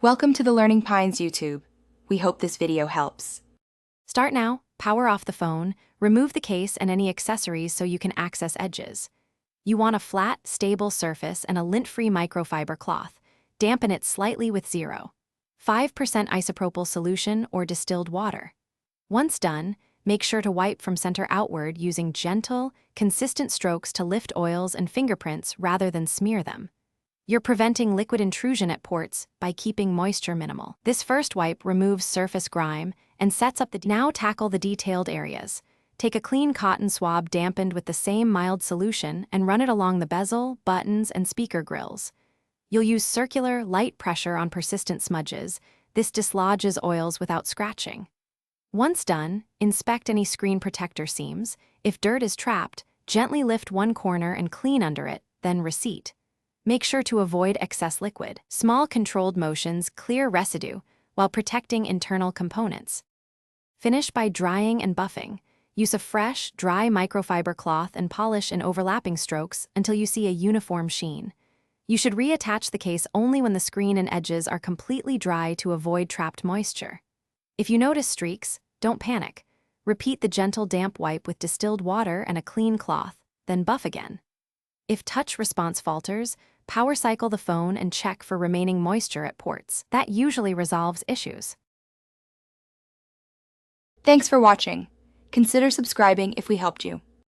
Welcome to the Learning Pines YouTube. We hope this video helps. Start now, power off the phone, remove the case and any accessories so you can access edges. You want a flat, stable surface and a lint-free microfiber cloth. Dampen it slightly with 0.5% isopropyl solution or distilled water. Once done, make sure to wipe from center outward using gentle, consistent strokes to lift oils and fingerprints rather than smear them. You're preventing liquid intrusion at ports by keeping moisture minimal. This first wipe removes surface grime and sets up the now tackle the detailed areas. Take a clean cotton swab dampened with the same mild solution and run it along the bezel, buttons, and speaker grills. You'll use circular, light pressure on persistent smudges. This dislodges oils without scratching. Once done, inspect any screen protector seams. If dirt is trapped, gently lift one corner and clean under it, then reseat. Make sure to avoid excess liquid. Small controlled motions clear residue while protecting internal components. Finish by drying and buffing. Use a fresh, dry microfiber cloth and polish in overlapping strokes until you see a uniform sheen. You should reattach the case only when the screen and edges are completely dry to avoid trapped moisture. If you notice streaks, don't panic. Repeat the gentle damp wipe with distilled water and a clean cloth, then buff again. If touch response falters, power cycle the phone and check for remaining moisture at ports. That usually resolves issues. Thanks for watching. Consider subscribing if we helped you.